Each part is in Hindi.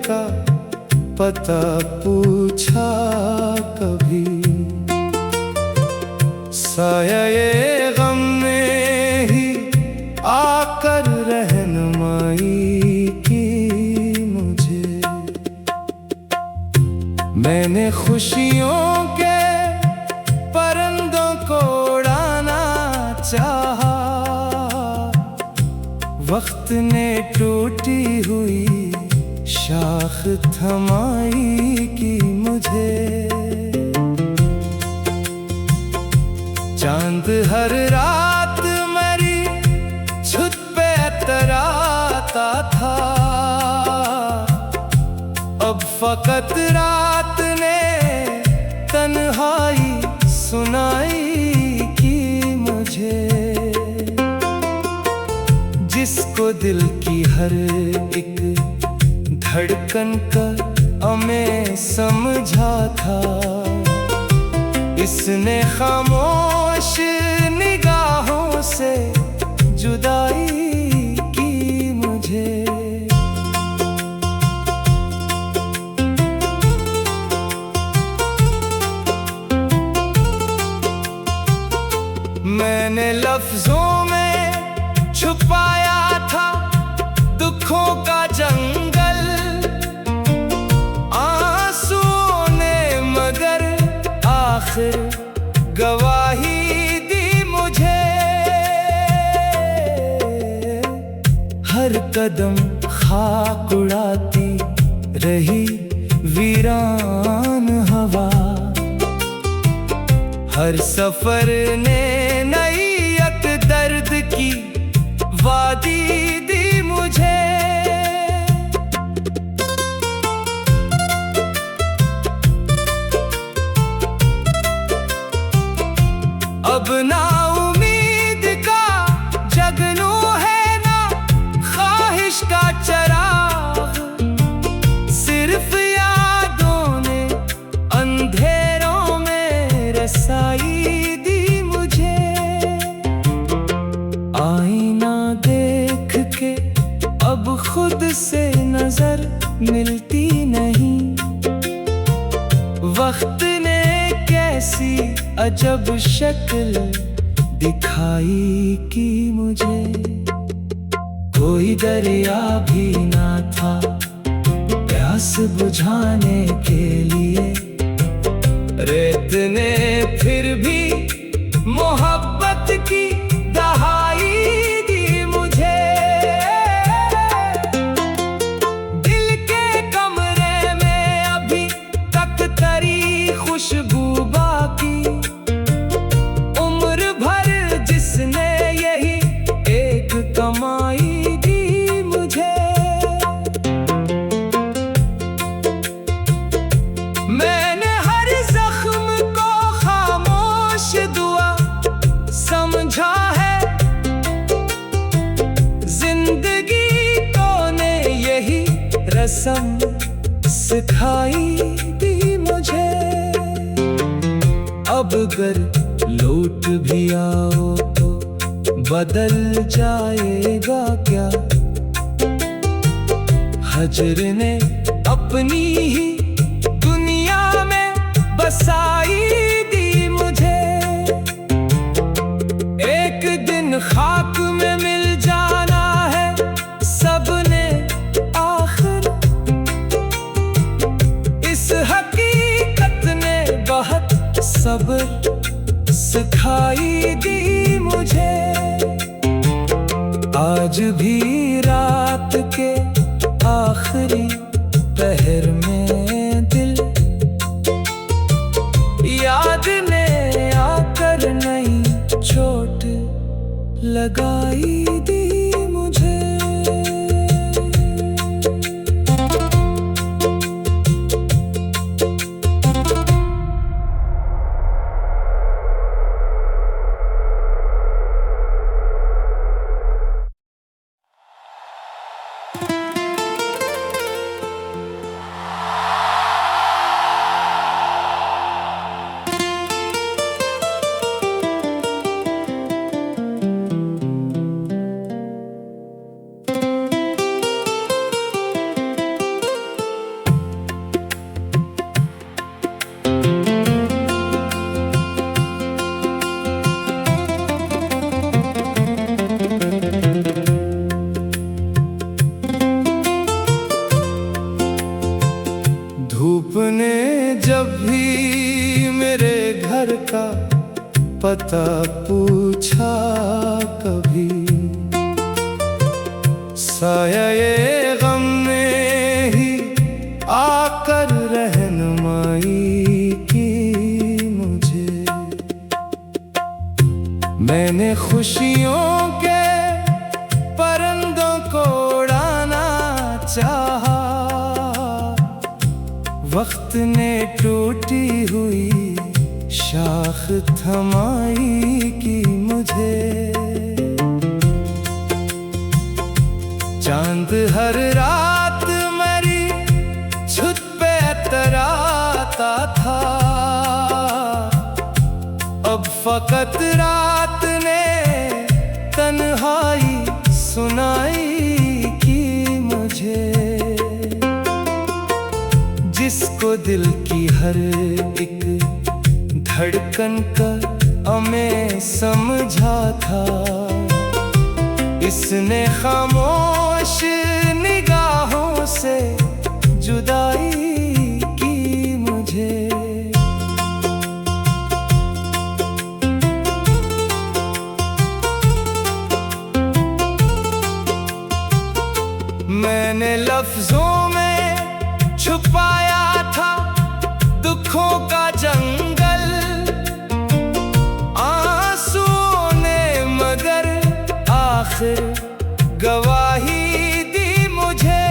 का पता पूछा कभी। साया ये गम ने ही आकर रहनुमाई की मुझे। मैंने खुशियों के परिंदों को उड़ाना चाहा, वक्त ने टूटी हुई शाख थमाई की मुझे। चांद हर रात मेरी छुत पे तराता था, अब फकत रात ने तन्हाई सुनाई की मुझे। जिसको दिल की हर एक धड़कन का हमें समझा था, इसने खामोश निगाहों से जुदाई की मुझे। मैंने लफ्जों में छुपाया था दुखों का जंगल, आंसुओं ने मगर आखिर गवाही दी मुझे। हर कदम खाक उड़ाती रही वीरान हवा, हर सफर ने नईयत दर्द की वादी दी मुझे। अब ना उम्मीद का जगनू है, ना ख्वाहिश का चराग, सिर्फ यादों ने अंधेरों में रसाई दी मुझे। आईना देख के अब खुद से नजर मिलती नहीं, वक्त ने कैसी अजब शक्ल दिखाई की मुझे। कोई दरिया भी ना था प्यास बुझाने के लिए, रेत ने फिर भी मोहब्बत की दहाई दी मुझे। दिल के कमरे में अभी तक तरी खुशबू बाकी, उम्र भर जिसने यही एक कमाई दी मुझे। मैंने हर जख्म को खामोश दुआ समझा है, जिंदगी तो ने यही रस्म सिखाई दी मुझे। अब अगर लौट भी आओ तो बदल जाएगा क्या, हजर ने अपनी ही दुनिया में बसाई दी मुझे। एक दिन खाक में मिल जाना है सबने आखिर, इस हकीकत ने बहुत सब्र सिखाई दी मुझे। आज भी रात के आखिरी पहर में दिल याद ने आकर नई चोट लगाई दी मुझे। पता पूछा कभी। साया ये गम ने ही आकर रहनुमाई की मुझे। मैंने खुशियों के परिंदों को उड़ाना चाहा, वक्त ने टूटी हुई शाख थमाई की मुझे। चांद हर रात मेरी छत पे तराता था, अब फकत रात ने तन्हाई सुनाई की मुझे। जिसको दिल की हर एक धड़कन का मैं समझा था, इसने खामोश निगाहों से जुदाई की मुझे। मैंने लफ्जों में छुपाया था दुखों का जंगल, आंसुओं ने मगर आखिर गवाही दी मुझे।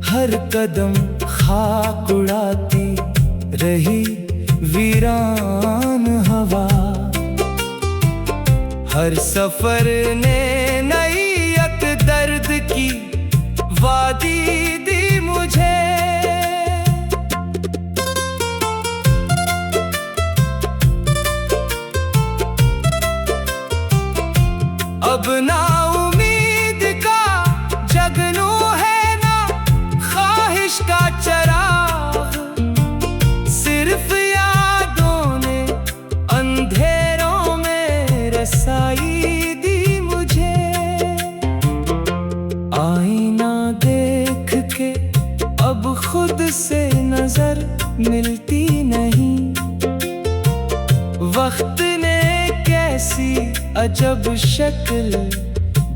हर कदम खाक उड़ाती रही वीरान हवा, हर सफर ने नई एक दर्द की वादी दी मुझे। अब ना उम्मीद का जगनू है, ना ख्वाहिश का चराग, सिर्फ यादों ने अंधेरों में रसाई दी मुझे। आईना देख के अब खुद से नजर मिलती नहीं, वक्त ने कैसी अजब शक्ल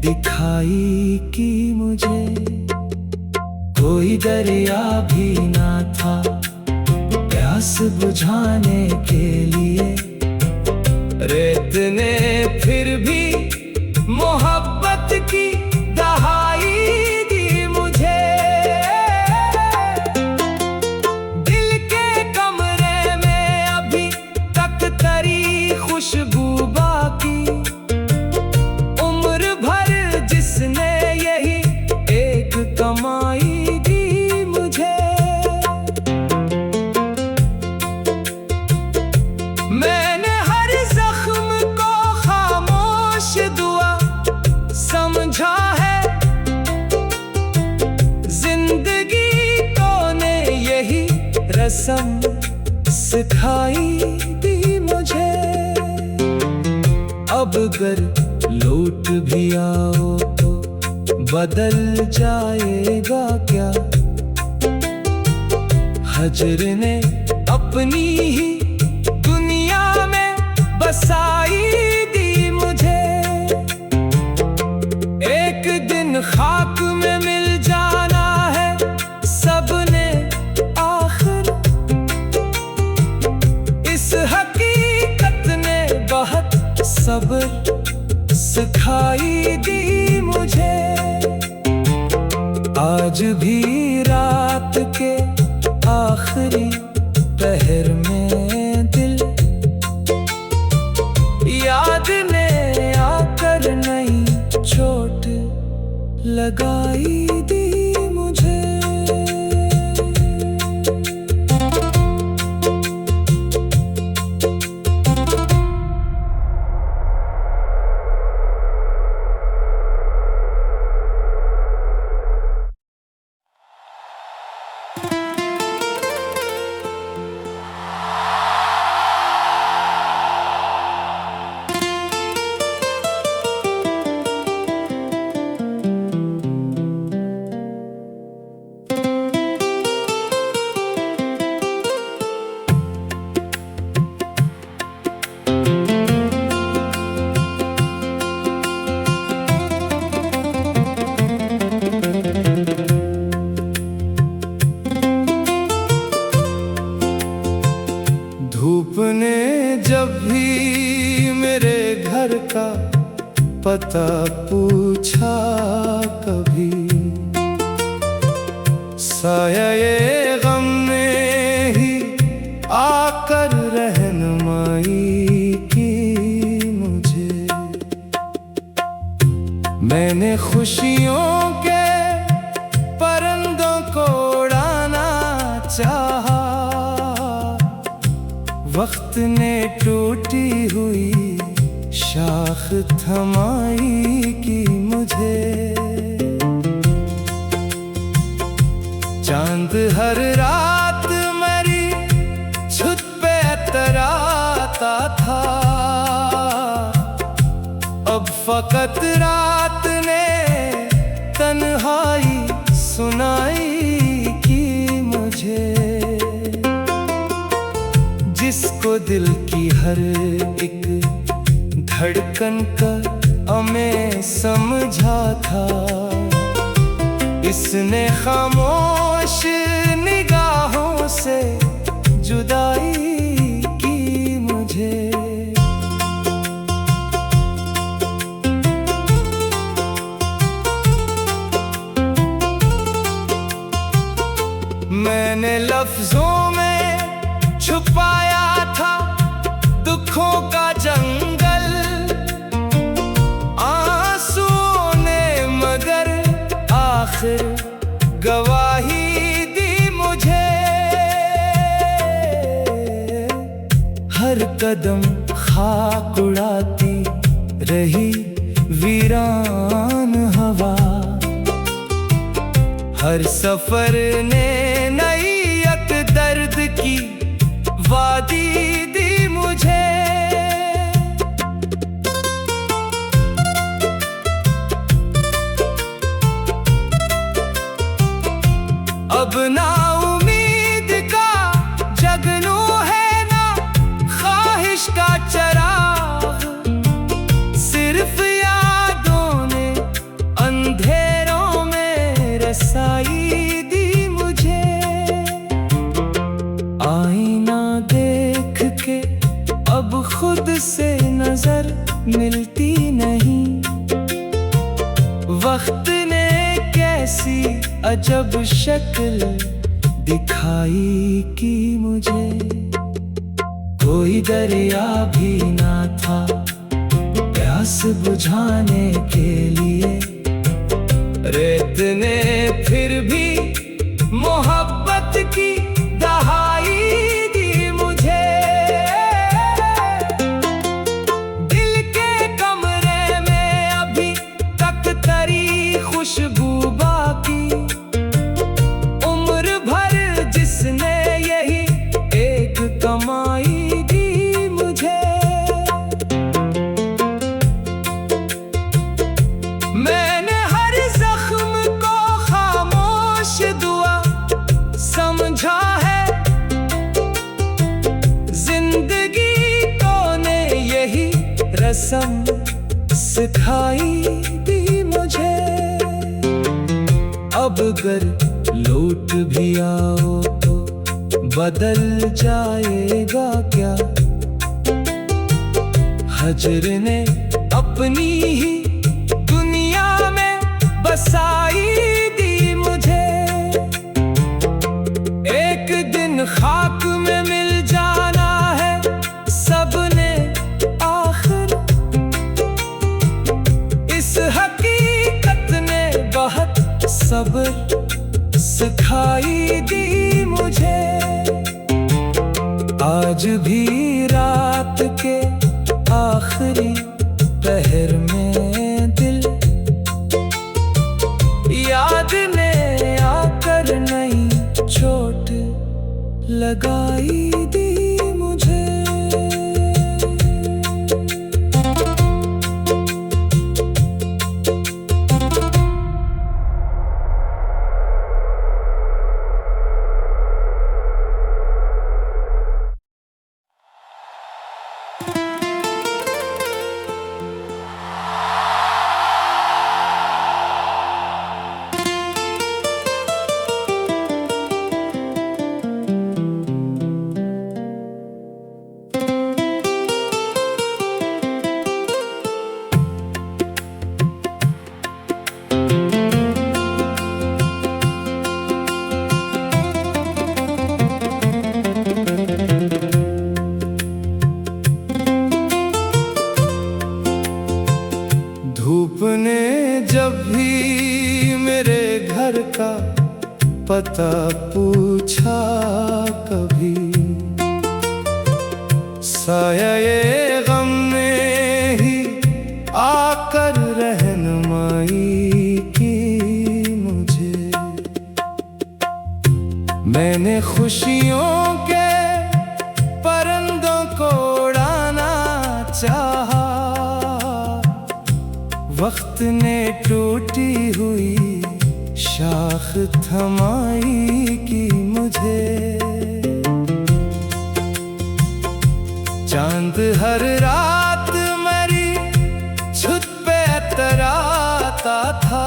दिखाई की मुझे। कोई दरिया भी ना था प्यास बुझाने के लिए, रेत ने फिर भी मोहब्बत की दहाई दी मुझे। दिल के कमरे में अभी तक तरी खुशबू बाकी, उम्र भर जिसने यही एक कमाई दी मुझे। मैंने हर जख्म को खामोश दुआ समझा है, जिंदगी तो ने यही रस्म सिखाई दी मुझे। अब अगर लौट भी आओ तो बदल जाएगा क्या, हजर ने अपनी ही दुनिया में बसाई दी मुझे। एक दिन खाक में मिल जाना है सबने आखिर, इस हकीकत ने बहुत सब्र सिखाई दी मुझे। आज भी रात के आखिरी पहर में दिल याद ने आकर नई चोट लगाई दी मुझे। ने जब भी मेरे घर का पता पूछा, कभी साया ये गम ने ही आकर रहनुमाई की मुझे। मैंने खुशियों के परिंदों को उड़ाना चाहा, वक्त ने टूटी हुई शाख थमाई की मुझे। चांद हर रात मेरी छत पे तराता था, अब फकत रात ने तन्हाई सुनाई की मुझे। जिसको दिल की हर एक धड़कन का हमें समझा था, इसने खामोश निगाहों से जुदाई की मुझे। मैंने लफ्जों में छुपाया था दुखों का जंगल, आंसुओं ने मगर आखिर गवाही दी मुझे। हर कदम खाक उड़ाती रही वीरान हवा, हर सफर ने नई एक दर्द की वादी दी मुझे। अब ना उम्मीद का जगनू है, ना ख्वाहिश का चराग, सिर्फ यादों ने अंधेरों में रसाई दी मुझे। आईना देख के अब खुद से नजर मिलती नहीं, वक्त ने कैसी अजब शक्ल दिखाई की मुझे। कोई दरिया भी ना था प्यास बुझाने के लिए, रेत ने फिर भी मोहब्बत की दहाई दी मुझे। दिल के कमरे में अभी तक तरी खुशबू बाकी, उम्र भर जिसने यही एक कमाई दी मुझे। मैंने हर जख्म को खामोश दुआ समझा है, जिंदगी को ने यही रस्म सिखाई दी मुझे। अब अगर लौट भी आओ तो बदल जाएगा क्या, हजर ने अपनी ही दुनिया में बसाई दी मुझे। एक दिन खाक में मिल जाना है सबने आखिर, इस हकीकत ने बहुत सब्र सिखाई दी मुझे। आज भी रात के आखिरी पहर में दिल याद ने आकर नई चोट लगाई दी मुझे। साये गम ने ही आकर रहनुमाई की मुझे। मैंने खुशियों के परिंदों को उड़ाना चाहा, वक्त ने टूटी हुई शाख थमाई की मुझे। चांद हर रात मेरी छत पे तराता था,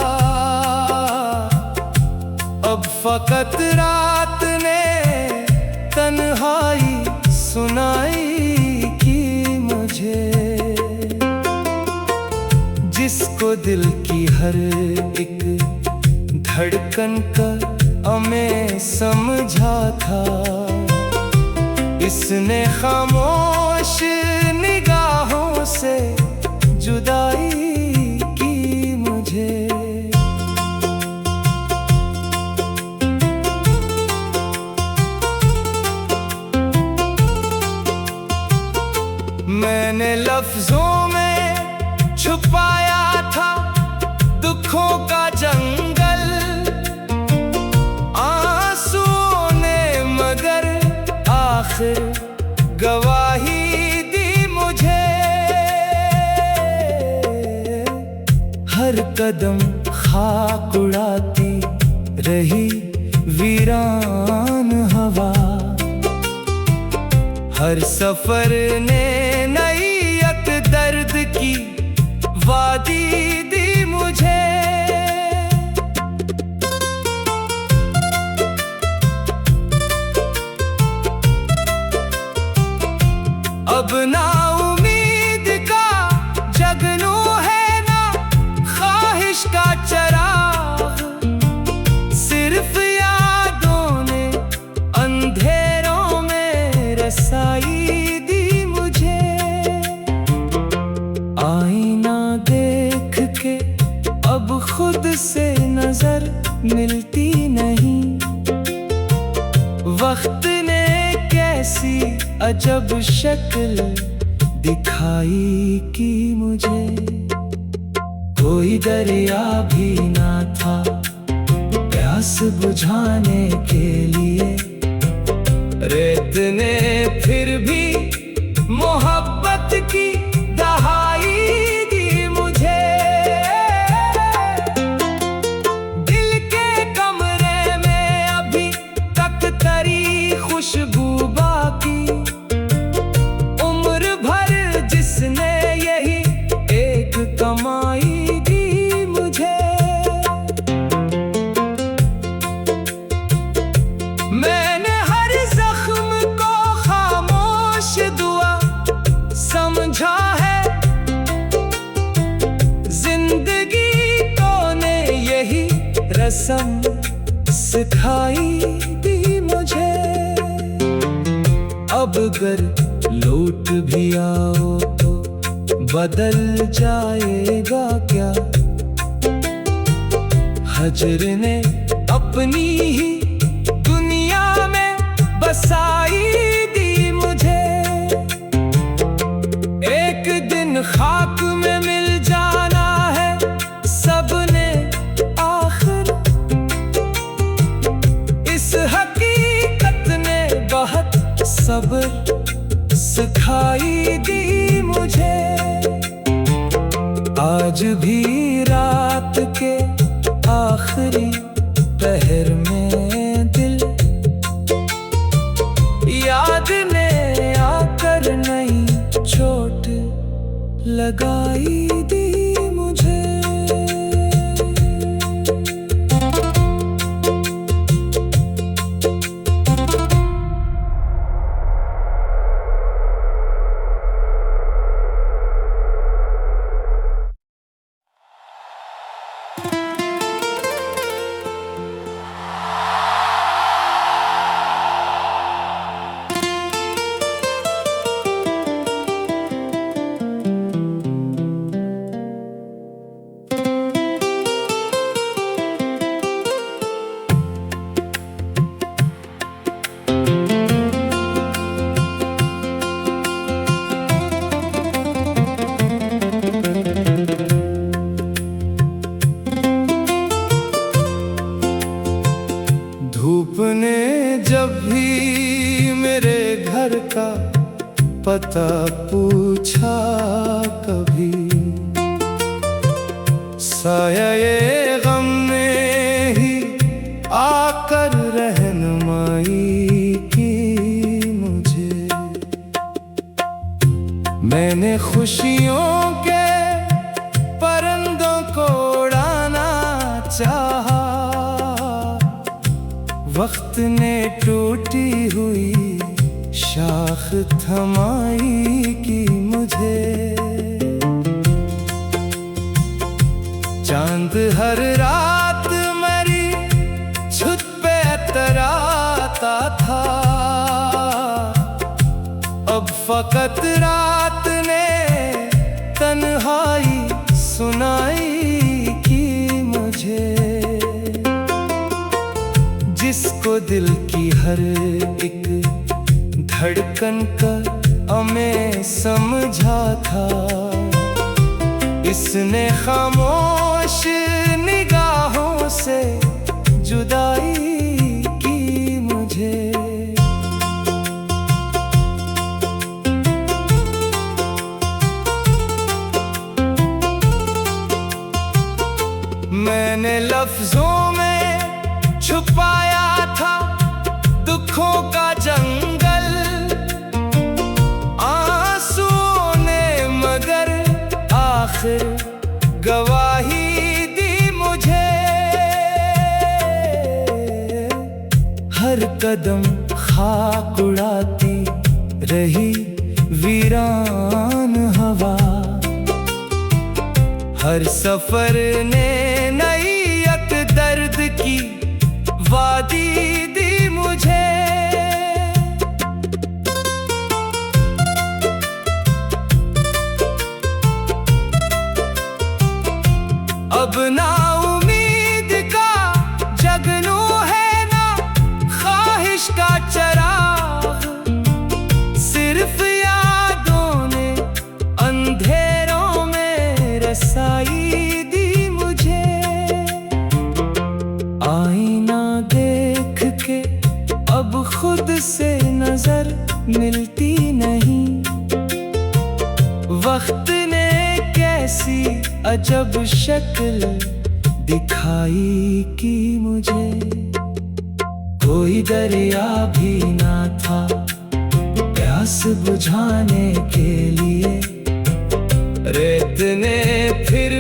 अब फकत रात ने तन्हाई सुनाई की मुझे। जिसको दिल की हर एक धड़कन का हमें समझा था, इसने खामोश निगाहों से जुदाई की मुझे। मैंने लफ्जों में छुपाया था दुखों का जंगल, आंसुओं ने मगर आखिर गवाही दी मुझे। हर कदम खाक उड़ाती रही वीरान हवा, हर सफर ने नई एक दर्द की वादी दी मुझे। अब ना उम्मीद का जगनू है, ना ख्वाहिश का चराग, सिर्फ यादों ने अंधेरों में रसाई दी मुझे। आईना देख के अब खुद से नजर मिलती नहीं, वक्त ने कैसी अजब शक्ल दिखाई की मुझे। कोई दरिया भी ना था प्यास बुझाने के लिए, रेत ने फिर भी मोहब्बत की दहाई दी मुझे। दिल के कमरे में अभी तक तरी खुशबू बाकी, उम्र भर जिसने यही एक कमाई दी मुझे। मैंने हर जख्म को खामोश दुआ समझा है, जिंदगी तो ने यही रस्म सिखाई दी मुझे। अब अगर लौट भी आओ तो बदल जाएगा क्या, हजर ने अपनी ही दुनिया में बसाई दी मुझे। एक दिन खाक में मिल जाना है सबने आखिर, इस हकीकत ने बहुत सब्र सिखाई दी मुझे। आज भी रात के आखिरी पहर में दिल याद ने आकर नई चोट लगाई दी मुझे। का पता पूछा कभी। साया ये गम ने ही आकर रहनुमाई की मुझे। मैंने खुशियों के परिंदों को उड़ाना चाहा, वक्त ने टूटी हुई शाख थमाई की मुझे। चांद हर रात मेरी छत पे तराता था, अब फकत रात ने तन्हाई सुनाई की मुझे। जिसको दिल की हर एक धड़कन का हमें समझा था, इसने खामोश निगाहों से जुदाई की मुझे। मैंने लफ्जों में छुपाया था दुखों का जंगल, आंसुओं ने मगर आखिर गवाही दी मुझे। हर कदम खाक उड़ाती रही वीरान हवा, हर सफर ने नई एक दर्द की वादी दी मुझे। अब ना उम्मीद का जगनू है, ना ख्वाहिश का चराग, सिर्फ यादों ने अंधेरों में रसाई दी मुझे। आईना देख के अब खुद से नजर मिलती नहीं, वक्त ने कैसी अजब शक्ल दिखाई की मुझे। कोई दरिया भी ना था प्यास बुझाने के लिए, रेत ने फिर